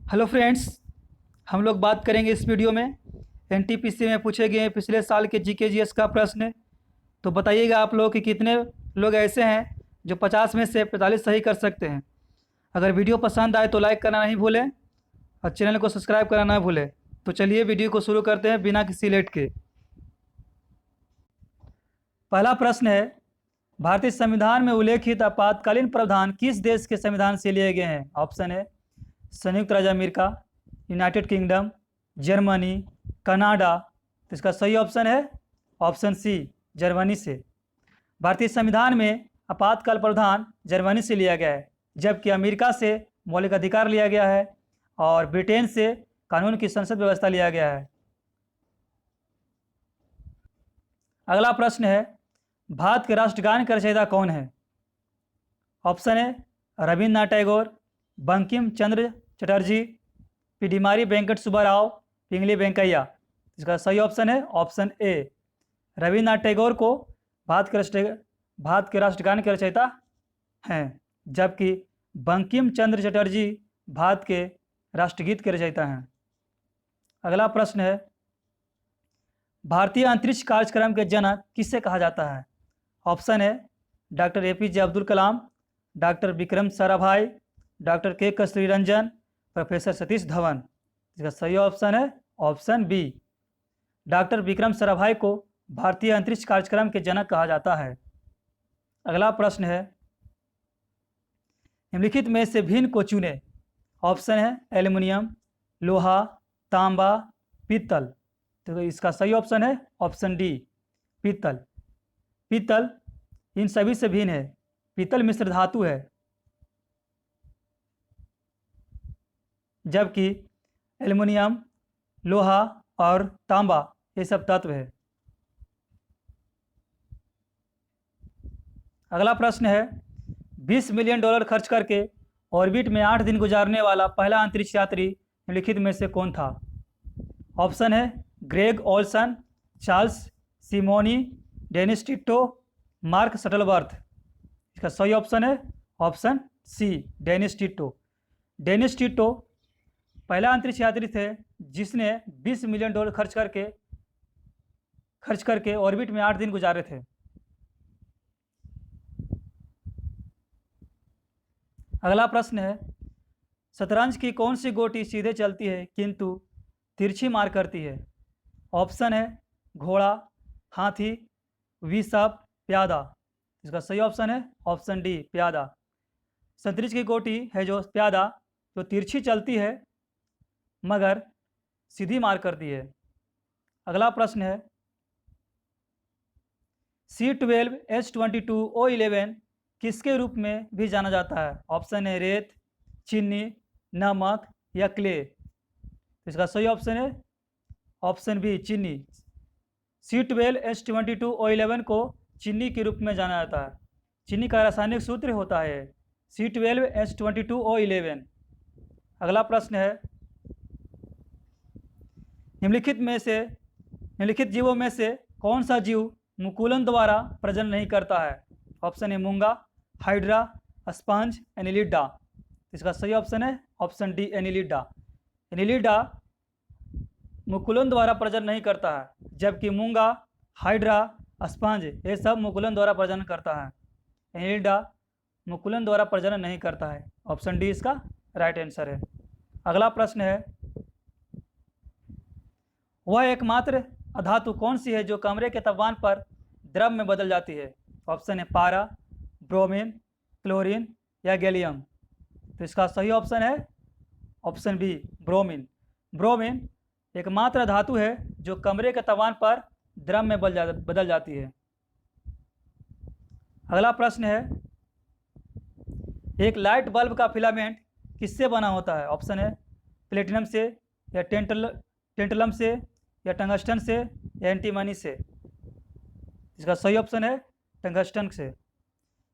Hello friends, हम लोग बात करेंगे इस वीडियो में एनटीपीसी में पूछे गए पिछले साल के जीके जीएस का प्रश्न। तो बताइएगा आप लोग कि कितने लोग ऐसे हैं जो 50 में से 45 सही कर सकते हैं। अगर वीडियो पसंद आए तो लाइक करना नहीं भूलें और चैनल को सब्सक्राइब करना ना भूलें। तो चलिए वीडियो को शुरू करते हैं बिना किसी लेट के। पहला प्रश्न है, भारतीय संविधान में उल्लेखित आपातकालीन प्रावधान किस देश के संविधान से लिए गए हैं? ऑप्शन है संयुक्त राज्य America, United kingdom, Germany, Canada. तो इसका सही ऑप्शन है ऑप्शन सी, जर्मनी से। भारतीय संविधान में आपातकाल प्रावधान जर्मनी से लिया गया है, जबकि अमेरिका से मौलिक अधिकार लिया गया है और ब्रिटेन से कानून की संसद व्यवस्था लिया गया है। अगला प्रश्न है, भारत के राष्ट्रगान के रचयिता कौन है? ऑप्शन है रविन्द्रनाथ टैगोर, बंकिम चंद्र चटर्जी, पिडिमारी वेंकट सुब्बाराव, पिंगली वेंकैया। इसका सही ऑप्शन है ऑप्शन ए, रविन्द्रनाथ टैगोर को भारत के राष्ट्रगान के रचयिता हैं, जबकि बंकिम चंद्र चटर्जी भारत के राष्ट्रगीत के रचयिता हैं। अगला प्रश्न है, भारतीय अंतरिक्ष कार्यक्रम के जनक किसे कहा जाता है? ऑप्शन है doctor APJ Abdul Kalam, doctor Vikram Sarabhai, doctor K Kasturirangan, professor Satish Dhawan. इसका सही ऑप्शन है option B, doctor Vikram Sarabhai को भारतीय अंतरिक्ष कार्यक्रम के जनक कहा जाता है। अगला प्रश्न है, निम्नलिखित में से भिन्न को चुने। ऑप्शन है एल्युमिनियम, लोहा, तांबा, पीतल। तो इसका सही ऑप्शन है ऑप्शन डी, पीतल। पीतल इन सभी से भिन्न है। पीतल मिश्र धातु है, जबकि एल्युमिनियम, लोहा और तांबा ये सब तत्व है। अगला प्रश्न है, 20 मिलियन डॉलर खर्च करके ऑर्बिट में 8 दिन गुजारने वाला पहला अंतरिक्ष यात्री निम्नलिखित में से कौन था? ऑप्शन है Greg Olsen, Charles Simonyi, Dennis Tito, Mark Shuttleworth. इसका सही ऑप्शन है option C, Dennis Tito. Dennis Tito पहला अंतरिक्ष यात्री थे जिसने 20 मिलियन डॉलर खर्च करके ऑर्बिट में 8 दिन गुजारे थे। अगला प्रश्न है, शतरंज की कौन सी गोटी सीधे चलती है किंतु तिरछी मार करती है? ऑप्शन है घोड़ा, हाथी, विषप, प्यादा। इसका सही ऑप्शन है ऑप्शन डी, प्यादा। शतरंज की गोटी है जो प्यादा, जो तिरछी चलती है मगर सीधी मार करती है। अगला प्रश्न है, C12H22O11 किसके रूप में भी जाना जाता है? ऑप्शन है रेत, चीनी, नमक या क्ले। इसका सही ऑप्शन है ऑप्शन बी, चीनी। C12H22O11 को चीनी के रूप में जाना जाता है। चीनी का रासायनिक सूत्र होता है C12H22O11। अगला प्रश्न है, निम्नलिखित जीवों में से कौन सा जीव मुकुलन द्वारा प्रजनन नहीं करता है? ऑप्शन है मूंगा, हाइड्रा, स्पंज, एनिलिडा। इसका सही ऑप्शन है ऑप्शन डी, एनिलिडा। एनिलिडा मुकुलन द्वारा प्रजनन नहीं करता है, जबकि मूंगा, हाइड्रा, स्पंज ये सब मुकुलन द्वारा प्रजनन करता है। एनिलिडा मुकुलन द्वारा प्रजनन नहीं करता है। ऑप्शन डी इसका राइट आंसर है। अगला प्रश्न है, वह एकमात्र अधातु कौन सी है जो कमरे के तापमान पर द्रव में बदल जाती है? ऑप्शन है पारा, ब्रोमीन, क्लोरीन या गैलियम। तो इसका सही ऑप्शन है ऑप्शन बी, ब्रोमीन। ब्रोमीन एकमात्र धातु है जो कमरे के तापमान पर द्रव में बदल जाती है। अगला प्रश्न है, एक लाइट बल्ब का फिलामेंट किससे बना होता है? ऑप्शन है प्लेटिनम से या टेंटलम से या टंगस्टन से या एंटीमनी से। इसका सही ऑप्शन है टंगस्टन से।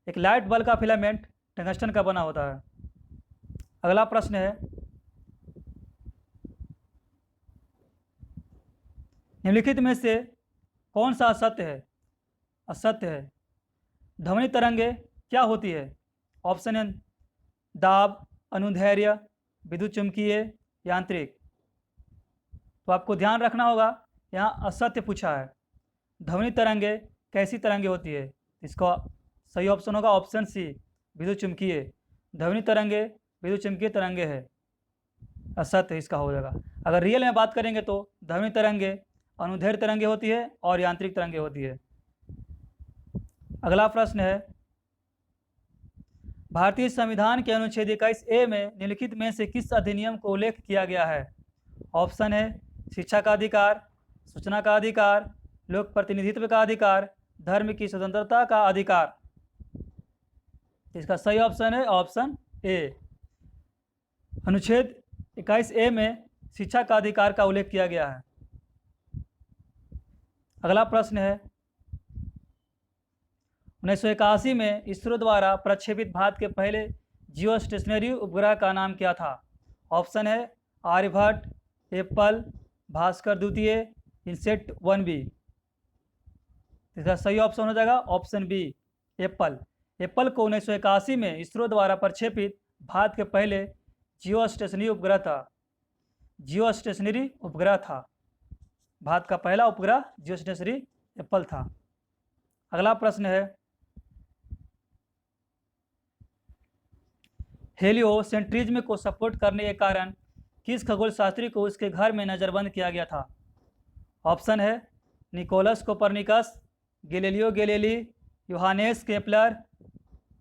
एक लाइट बल्ब का फिलामेंट टंगस्टन का बना होता है। अगला प्रश्न है, निम्नलिखित में से कौन सा असत्य है? असत्य है। ध्वनि तरंगे क्या होती है? ऑप्शन है दाब, अनुदैर्ध्य, विद्युत चुम्बकीय यांत्रिक। तो आपको ध्यान रखना होगा, यहाँ असत्य पूछा है। ध्वनि तरंगे कैसी तरंगे होती है? इसका सही ऑप्शन होगा ऑप्शन सी, विद्युत चुम्बकीय। ध्वनि तरंगे विद्युत चुम्बकीय तरंगे है, असत्य इसका हो जाएगा। अगर रियल में बात करेंगे तो ध्वनि तरंगे अनुदैर्ध्य तरंगे होती है और यांत्रिक तरंगे होती है। अगला प्रश्न है, भारतीय संविधान के अनुच्छेद 21A में निम्नलिखित में से किस अधिनियम को उल्लेख किया गया है? ऑप्शन है शिक्षा का अधिकार, सूचना का अधिकार, लोक प्रतिनिधित्व का अधिकार, धर्म की स्वतंत्रता का अधिकार। इसका सही ऑप्शन है ऑप्शन ए। अनुच्छेद 21A में शिक्षा का अधिकार का उल्लेख किया गया है। अगला प्रश्न है, 1981 में इसरो द्वारा प्रक्षेपित भारत के पहले जियो स्टेशनरी उपग्रह का नाम क्या था? ऑप्शन है आर्यभट्ट, एप्पल, भास्कर द्वितीय, इनसेट 1B। इसका सही ऑप्शन हो जाएगा ऑप्शन बी, एप्पल। एप्पल को 1981 में इसरो द्वारा प्रक्षेपित भारत के पहले जियो स्टेशनरी उपग्रह था। जियो स्टेशनरी उपग्रह था, भारत का पहला उपग्रह जियो स्टेशनरी एप्पल था। अगला प्रश्न है, हेलियोसेंट्रिज्म को सपोर्ट करने के कारण किस खगोल शास्त्री को उसके घर में नज़रबंद किया गया था? ऑप्शन है Nicolaus Copernicus, Galileo Galilei, Johannes Kepler,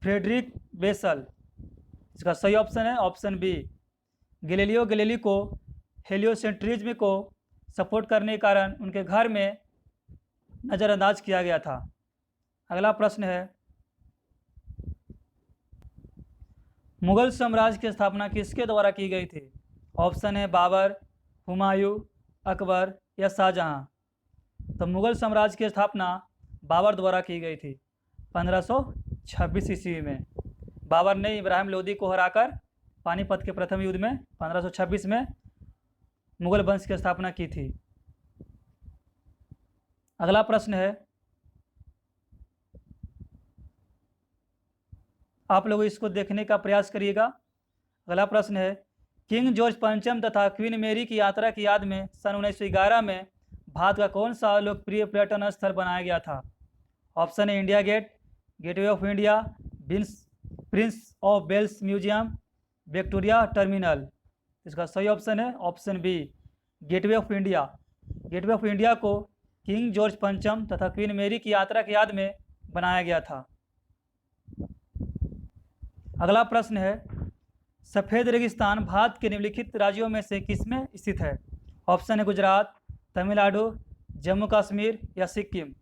Friedrich Bessel. इसका सही ऑप्शन है ऑप्शन बी, गैलीलियो गैलीली को हेलियोसेंट्रिज्म को सपोर्ट करने के कारण उनके घर में नज़रअंदाज किया गया था। अगला प्रश्न है, मुगल साम्राज्य की स्थापना किसके द्वारा की गई थी? ऑप्शन है बाबर, हुमायूं, अकबर या शाहजहां। तो मुगल साम्राज्य की स्थापना बाबर द्वारा की गई थी 1526 ईस्वी में। बाबर ने इब्राहिम लोदी को हराकर पानीपत के प्रथम युद्ध में 1526 में मुगल वंश की स्थापना की थी। अगला प्रश्न है, आप लोग इसको देखने का प्रयास करिएगा। अगला प्रश्न है, किंग जॉर्ज पंचम तथा क्वीन मेरी की यात्रा की याद में सन 1911 में भारत का कौन सा लोकप्रिय पर्यटन स्थल बनाया गया था? ऑप्शन है India Gate, Gateway of India, Prince of Wales Museum, Victoria Terminal. इसका सही ऑप्शन है option B, Gateway of India. Gateway of India को किंग जॉर्ज पंचम तथा क्वीन मेरी की यात्रा की याद में बनाया गया था। अगला प्रश्न है, सफ़ेद रेगिस्तान भारत के निम्नलिखित राज्यों में से किसमें स्थित है? ऑप्शन है गुजरात, तमिलनाडु, जम्मू कश्मीर या सिक्किम।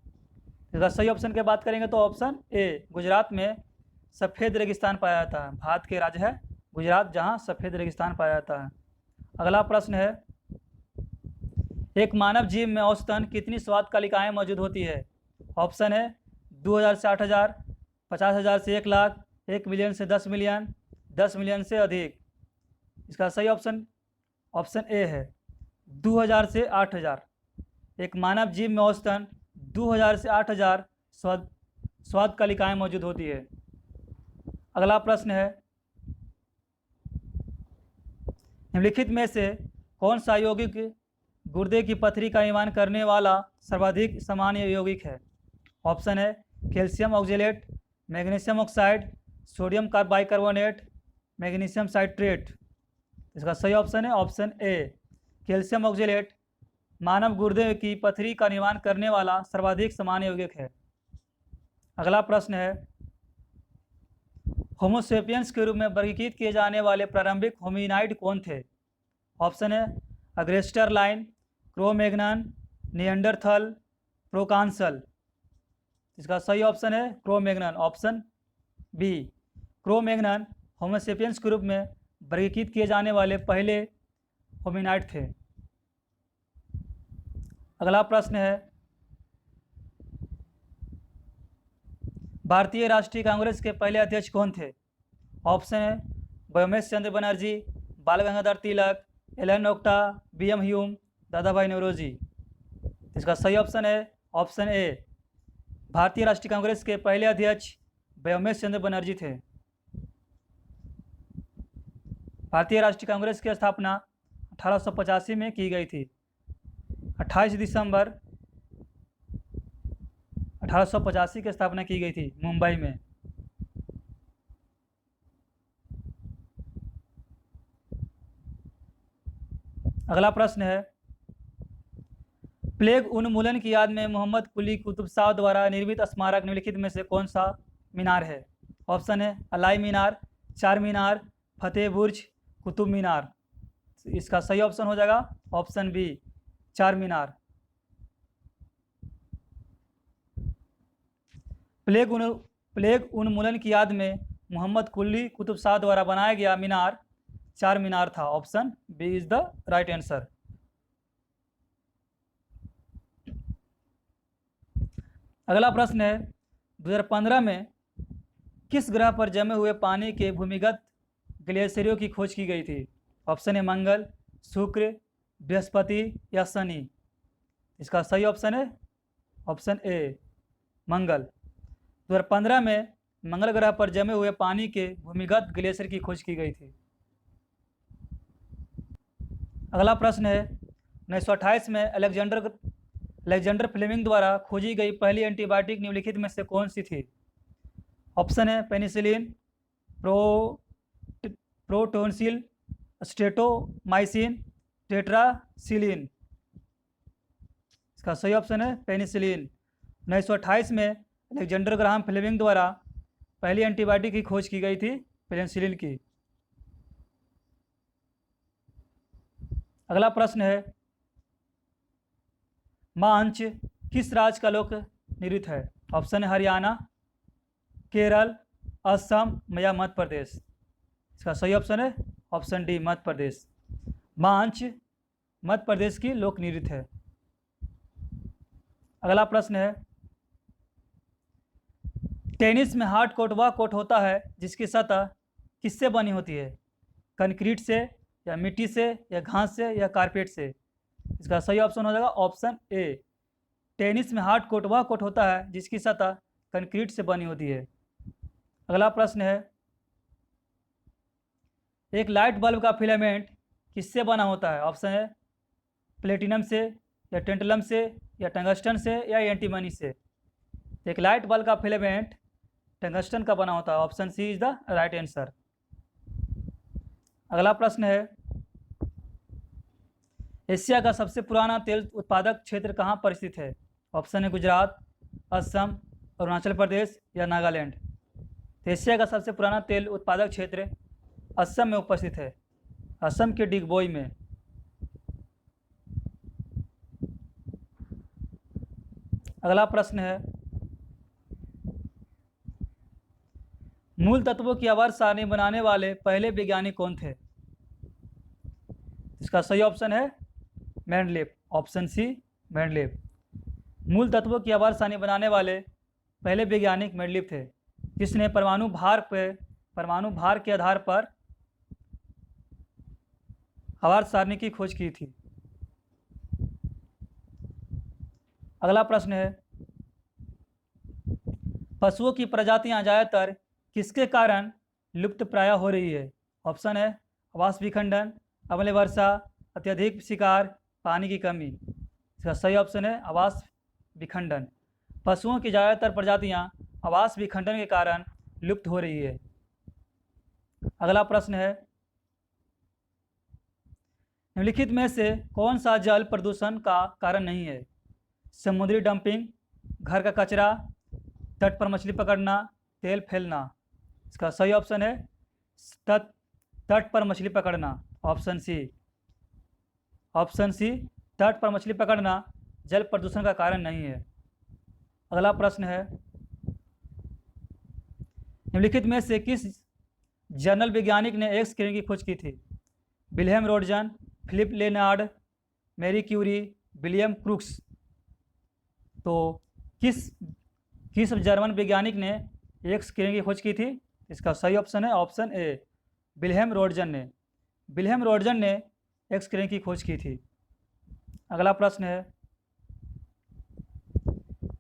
इसका सही ऑप्शन की बात करेंगे तो ऑप्शन ए, गुजरात में सफ़ेद रेगिस्तान पाया जाता है। भारत के राज्य है गुजरात, जहां सफ़ेद रेगिस्तान पाया जाता है। अगला प्रश्न है, एक मानव जीव में औसतन कितनी स्वाद कलिकाएँ मौजूद होती है? ऑप्शन है 2000 से 8000, 50,000 से 1 लाख, 1 मिलियन से 10 मिलियन, 10 मिलियन से अधिक। इसका सही ऑप्शन ऑप्शन ए है 2000 से 8000। एक मानव जीव में औसतन 2000 से 8000 स्वाद कलिकाएँ मौजूद होती है। अगला प्रश्न है, निम्नलिखित में से कौन सा यौगिक गुर्दे की पथरी का निर्माण करने वाला सर्वाधिक सामान्य यौगिक है? ऑप्शन है calcium oxalate, magnesium oxide, sodium bicarbonate, magnesium citrate. इसका सही ऑप्शन है ऑप्शन ए, कैल्शियम ऑक्जेलेट मानव गुर्दे की पथरी का निर्माण करने वाला सर्वाधिक सामान्य यौगिक है। अगला प्रश्न है, होमोसेपियंस के रूप में वर्गीकृत किए जाने वाले प्रारंभिक होमिनाइड कौन थे? ऑप्शन है अग्रेस्टर लाइन, क्रो-मैग्नन, निएंडरथल, प्रोकांसल। इसका सही ऑप्शन है Cro Magnon, option B. Cro Magnon Homo sapiens के रूप में वर्गीकृत किए जाने वाले पहले होमिनाइड थे। अगला प्रश्न है, भारतीय राष्ट्रीय कांग्रेस के पहले अध्यक्ष कौन थे? ऑप्शन है व्योमेश चंद्र बनर्जी, बाल Gangadhar Tilak, Elon octa, BM Hume, दादा भाई नौरोजी। इसका सही ऑप्शन है ऑप्शन ए, भारतीय राष्ट्रीय कांग्रेस के पहले अध्यक्ष व्योमेश चंद्र बनर्जी थे। भारतीय राष्ट्रीय कांग्रेस की स्थापना 1885 में की गई थी। 28 दिसंबर 1885 की स्थापना की गई थी मुंबई में। अगला प्रश्न है, प्लेग उन्मूलन की याद में मोहम्मद कुली कुतुब शाह द्वारा निर्मित स्मारक निम्नलिखित में से कौन सा मीनार है? ऑप्शन है अलाई मीनार, चार मीनार, फतेह बुर्ज, कुतुब मीनार। इसका सही ऑप्शन हो जाएगा ऑप्शन बी, चार मीनार। प्लेग उन्मूलन की याद में मोहम्मद कुली कुतुब शाह द्वारा बनाया गया मीनार चार मीनार था। Option B is the right answer. अगला प्रश्न है, 2015 में किस ग्रह पर जमे हुए पानी के भूमिगत ग्लेशियरों की खोज की गई थी? ऑप्शन है मंगल, शुक्र, बृहस्पति या शनि। इसका सही ऑप्शन है ऑप्शन ए, मंगल। 2015 में मंगल ग्रह पर जमे हुए पानी के भूमिगत ग्लेशियर की खोज की गई थी। अगला प्रश्न है, 1928 में अलेक्जेंडर फ्लेमिंग द्वारा खोजी गई पहली एंटीबायोटिक निम्नलिखित में से कौन सी थी? ऑप्शन है पेनिसिलिन, प्रोटोनसिल, स्ट्रेटोमाइसिन, टेट्रासिलिन। इसका सही ऑप्शन है पेनिसिलिन। 1928 में अलेक्जेंडर ग्राहम फ्लेमिंग द्वारा पहली एंटीबायोटिक की खोज की गई थी पेनिसिलिन की। अगला प्रश्न है, मांच किस राज्य का लोक नृत्य है? ऑप्शन है हरियाणा, केरल, असम या मध्य प्रदेश। इसका सही ऑप्शन है ऑप्शन डी, मध्य प्रदेश। मांच मध्य प्रदेश की लोक नृत्य है। अगला प्रश्न है, टेनिस में हार्ड कोर्ट वह कोर्ट होता है जिसकी सतह किससे बनी होती है? कंक्रीट से या मिट्टी से या घास से या कारपेट से? इसका सही ऑप्शन हो जाएगा ऑप्शन ए, टेनिस में हार्ड कोर्ट वह कोर्ट होता है जिसकी सतह कंक्रीट से बनी होती है। अगला प्रश्न है, एक लाइट बल्ब का फिलामेंट किससे बना होता है? ऑप्शन है प्लेटिनम से या टेंटलम से या टंगस्टन से या एंटीमनी से। एक लाइट बल्ब का फिलामेंट टंगस्टन का बना होता है। Option C is the right answer. अगला प्रश्न है, एशिया का सबसे पुराना तेल उत्पादक क्षेत्र कहाँ पर स्थित है? ऑप्शन है गुजरात, असम, अरुणाचल प्रदेश या नागालैंड। एशिया का सबसे पुराना तेल उत्पादक क्षेत्र असम में उपस्थित है, असम के डिगबोई में। अगला प्रश्न है, मूल तत्वों की आवर्त सारणी बनाने वाले पहले वैज्ञानिक कौन थे? इसका सही ऑप्शन है मेंडलीव। Option C, Mendeleev. मूल तत्वों की आवर्त सारणी बनाने वाले पहले वैज्ञानिक मेंडलीव थे, जिसने परमाणु भार के आधार पर आवर्त सारणी की खोज की थी। अगला प्रश्न है, पशुओं की प्रजातियां ज़्यादातर किसके कारण लुप्त प्राय हो रही है? ऑप्शन है आवास विखंडन, अम्लीय वर्षा, अत्यधिक शिकार, पानी की कमी। इसका सही ऑप्शन है आवास विखंडन। पशुओं की ज़्यादातर प्रजातियां आवास विखंडन के कारण लुप्त हो रही है। अगला प्रश्न है, निम्नलिखित में से कौन सा जल प्रदूषण का कारण नहीं है? समुद्री डंपिंग, घर का कचरा, तट पर मछली पकड़ना, तेल फैलना। इसका सही ऑप्शन है तट पर मछली पकड़ना। ऑप्शन सी, तट पर मछली पकड़ना जल प्रदूषण का कारण नहीं है। अगला प्रश्न है, निम्नलिखित में से किस जर्नल वैज्ञानिक ने एक्स किरण की खोज की थी? Wilhelm Roentgen, Philipp Lenard, Marie Curie, William Crookes. तो किस जर्मन वैज्ञानिक ने एक्स किरण की खोज की थी? इसका सही ऑप्शन है ऑप्शन ए, विल्हेम रोडजन ने एक्स किरण की खोज की थी। अगला प्रश्न है,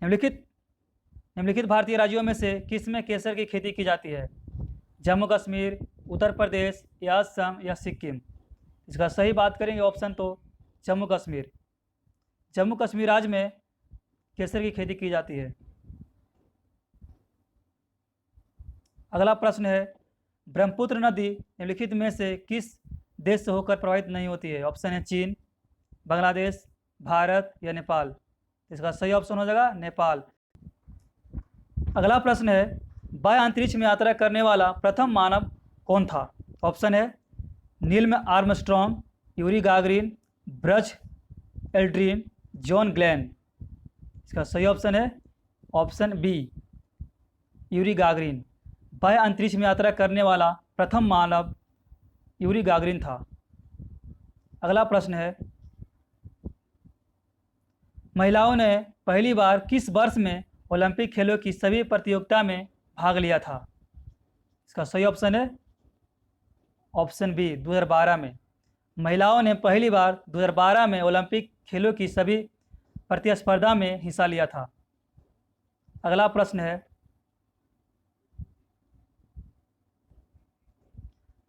निम्नलिखित भारतीय राज्यों में से किस में केसर की खेती की जाती है? जम्मू कश्मीर, उत्तर प्रदेश या असम या सिक्किम। इसका सही बात करेंगे ऑप्शन तो जम्मू कश्मीर। जम्मू कश्मीर राज्य में केसर की खेती की जाती है। अगला प्रश्न है, ब्रह्मपुत्र नदी निम्नलिखित में से किस देश से होकर प्रवाहित नहीं होती है? ऑप्शन है चीन, बांग्लादेश, भारत या नेपाल। इसका सही ऑप्शन हो जाएगा नेपाल। अगला प्रश्न है, वायु अंतरिक्ष में यात्रा करने वाला प्रथम मानव कौन था? ऑप्शन है Neil Armstrong, Yuri Gagarin, Braj Aldrin, John Glenn. इसका सही ऑप्शन है ऑप्शन बी, यूरी गागरिन। वायु अंतरिक्ष में यात्रा करने वाला प्रथम मानव यूरी गागरिन था। अगला प्रश्न है, महिलाओं ने पहली बार किस वर्ष में ओलंपिक खेलों की सभी प्रतियोगिता में भाग लिया था? इसका सही ऑप्शन है ऑप्शन बी, 2012 में। महिलाओं ने पहली बार 2012 में ओलंपिक खेलों की सभी प्रतिस्पर्धा में हिस्सा लिया था। अगला प्रश्न है,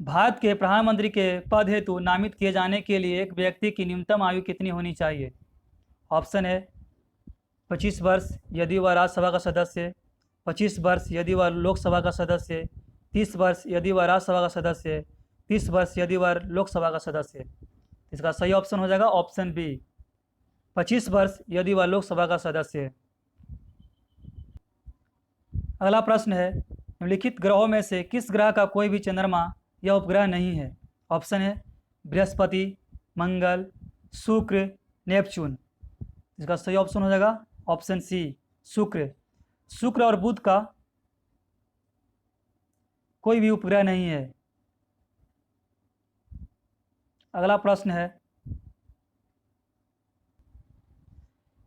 भारत के प्रधानमंत्री के पद हेतु नामित किए जाने के लिए एक व्यक्ति की न्यूनतम आयु कितनी होनी चाहिए? ऑप्शन है 25 वर्ष यदि वह राज्यसभा का सदस्य, 25 वर्ष यदि वह लोकसभा का सदस्य, 30 वर्ष यदि वह राज्यसभा का सदस्य, 30 वर्ष यदि वह लोकसभा का सदस्य। इसका सही ऑप्शन हो जाएगा ऑप्शन बी, 25 वर्ष यदि वह लोकसभा का सदस्य है। अगला प्रश्न है, निम्नलिखित ग्रहों में से किस ग्रह का कोई भी चंद्रमा या उपग्रह नहीं है? ऑप्शन है बृहस्पति, मंगल, शुक्र, नेपच्यून। इसका सही ऑप्शन हो जाएगा ऑप्शन सी, शुक्र। शुक्र और बुध का कोई भी उपग्रह नहीं है। अगला प्रश्न है,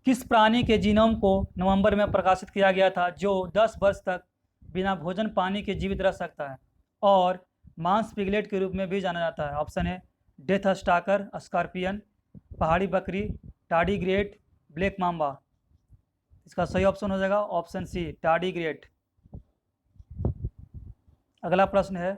किस प्राणी के जीनोम को नवंबर में प्रकाशित किया गया था जो 10 वर्ष तक बिना भोजन पानी के जीवित रह सकता है और मांस पिगलेट के रूप में भी जाना जाता है? ऑप्शन है डेथ स्टाकर, स्कॉर्पियन, पहाड़ी बकरी, टार्डीग्रेट, ब्लैक माम्बा। इसका सही ऑप्शन हो जाएगा ऑप्शन सी, टार्डीग्रेट। अगला प्रश्न है,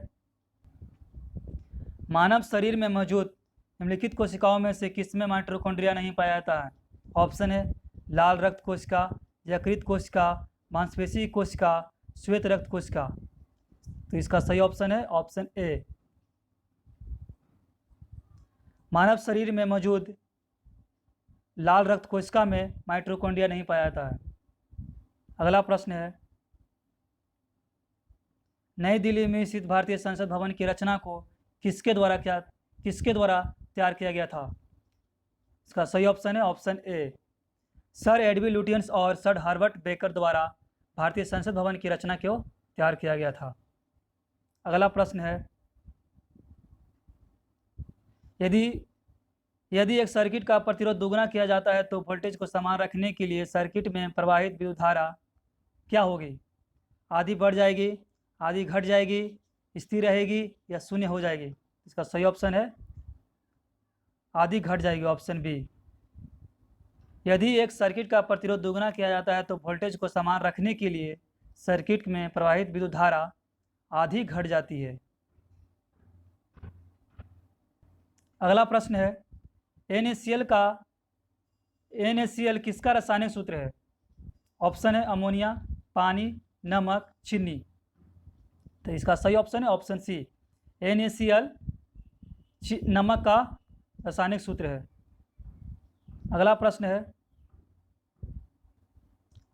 मानव शरीर में मौजूद निम्नलिखित कोशिकाओं में से किसमें माइटोकॉन्ड्रिया नहीं पाया जाता है? ऑप्शन है लाल रक्त कोशिका, यकृत कोशिका, मांसपेशी कोशिका, श्वेत रक्त कोशिका। तो इसका सही ऑप्शन है ऑप्शन ए, मानव शरीर में मौजूद लाल रक्त कोशिका में माइटोकॉन्ड्रिया नहीं पाया जाता है। अगला प्रश्न है, नई दिल्ली में स्थित भारतीय संसद भवन की रचना को किसके द्वारा तैयार किया गया था? इसका सही ऑप्शन है ऑप्शन ए, सर एडवी लुटियंस और सर हार्वर्ट बेकर द्वारा भारतीय संसद भवन की रचना को तैयार किया गया था। अगला प्रश्न है, यदि एक सर्किट का प्रतिरोध दोगुना किया जाता है तो वोल्टेज को समान रखने के लिए सर्किट में प्रवाहित विद्युत धारा क्या होगी? आधी बढ़ जाएगी, आधी घट जाएगी, स्थिर रहेगी या शून्य हो जाएगी? इसका सही ऑप्शन है आधी घट जाएगी, ऑप्शन बी। यदि एक सर्किट का प्रतिरोध दोगुना किया जाता है तो वोल्टेज को समान रखने के लिए सर्किट में प्रवाहित विद्युत धारा आधी घट जाती है। अगला प्रश्न है, NaCl किसका रासायनिक सूत्र है? ऑप्शन है अमोनिया, पानी, नमक, चीनी। तो इसका सही ऑप्शन है ऑप्शन सी, NaCl नमक का रासायनिक सूत्र है। अगला प्रश्न है,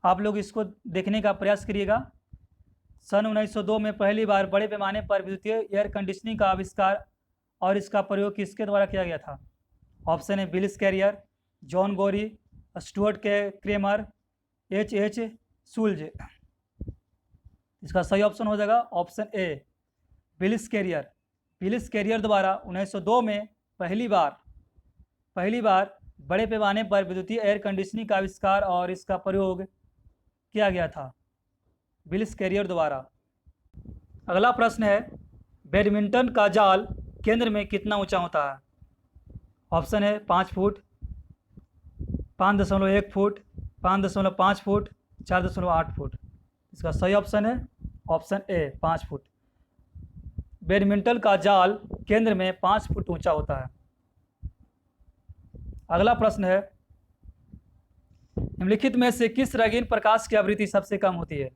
आप लोग इसको देखने का प्रयास करिएगा। सन 1902 में पहली बार बड़े पैमाने पर विद्युतीय एयर कंडीशनिंग का आविष्कार और इसका प्रयोग किसके द्वारा किया गया था? ऑप्शन है बिलिस कैरियर, जॉन गोरी, स्टुअर्ट के क्रेमर, H.H. शुल्ज। इसका सही ऑप्शन हो जाएगा ऑप्शन ए, बिलिस कैरियर। बिलिस कैरियर द्वारा 1902 में पहली बार बड़े पैमाने पर विद्युतीय एयर कंडीशनिंग का आविष्कार और इसका प्रयोग किया गया था, बिलिस कैरियर द्वारा। अगला प्रश्न है, बैडमिंटन का जाल केंद्र में कितना ऊंचा होता है? ऑप्शन है 5 फुट, 5.1 फुट, 5.5 फुट, 4.8 फुट। इसका सही ऑप्शन है ऑप्शन ए, 5 फुट। बैडमिंटन का जाल केंद्र में 5 फुट ऊंचा होता है। अगला प्रश्न है, निम्नलिखित में से किस रंगीन प्रकाश की आवृत्ति सबसे कम होती है?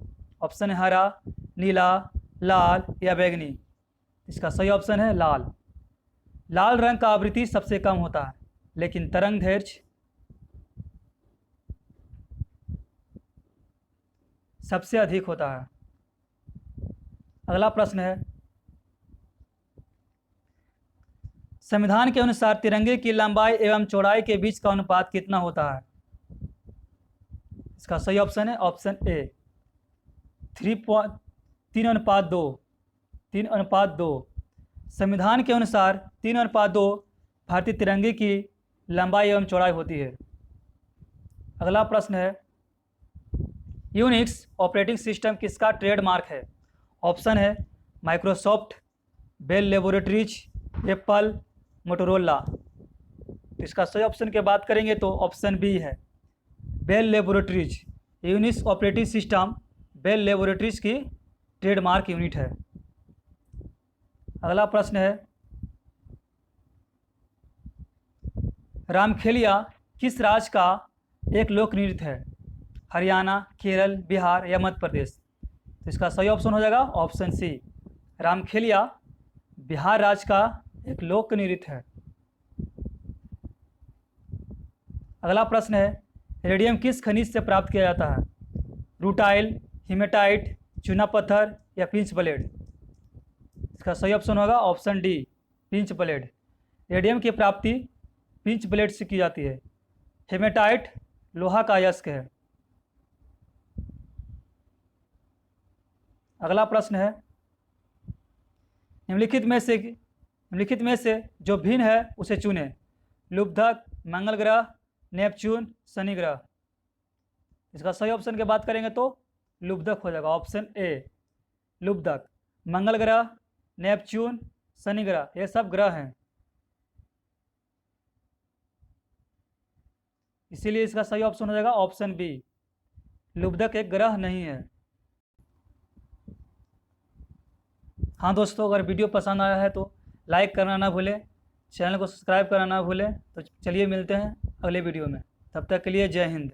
ऑप्शन है हरा, नीला, लाल या बैंगनी। इसका सही ऑप्शन है लाल। लाल रंग का आवृत्ति सबसे कम होता है, लेकिन तरंग दैर्ध्य सबसे अधिक होता है। अगला प्रश्न है, संविधान के अनुसार तिरंगे की लंबाई एवं चौड़ाई के बीच का अनुपात कितना होता है? इसका सही ऑप्शन है ऑप्शन ए 3:2। 3:2। संविधान के अनुसार 3:2 भारतीय तिरंगे की लंबाई एवं चौड़ाई होती है। अगला प्रश्न है, यूनिक्स ऑपरेटिंग सिस्टम किसका ट्रेडमार्क है? ऑप्शन है Microsoft, Bell Laboratories, Apple, Motorola. इसका सही ऑप्शन की बात करेंगे तो ऑप्शन बी है Bell Laboratories. Unix operating system Bell Laboratories की ट्रेडमार्क यूनिट है। अगला प्रश्न है, रामखेलिया किस राज्य का एक लोक नृत्य है? हरियाणा, केरल, बिहार या मध्य प्रदेश। तो इसका सही ऑप्शन हो जाएगा ऑप्शन सी, रामखेलिया बिहार राज्य का एक लोक नृत्य है। अगला प्रश्न है, रेडियम किस खनिज से प्राप्त किया जाता है? रूटाइल, हीमेटाइट, चूना पत्थर या पिंच ब्लेड। इसका सही ऑप्शन होगा option D, pinch blade. Radium की प्राप्ति पिंच ब्लेड से की जाती है। हेमेटाइट लोहा का अयस्क है। अगला प्रश्न है, निम्नलिखित में से जो भिन्न है उसे चुनें। लुब्धक, मंगल ग्रह, नेपच्यून, शनि ग्रह। इसका सही ऑप्शन की बात करेंगे तो लुब्धक हो जाएगा ऑप्शन ए, लुब्धक। मंगल ग्रह, नेपच्यून, शनि ग्रह ये सब ग्रह हैं, इसीलिए इसका सही ऑप्शन हो जाएगा ऑप्शन बी, लुब्धक एक ग्रह नहीं है। हाँ दोस्तों, अगर वीडियो पसंद आया है तो लाइक करना ना भूलें, चैनल को सब्सक्राइब करना ना भूलें। तो चलिए मिलते हैं अगले वीडियो में, तब तक के लिए जय हिंद।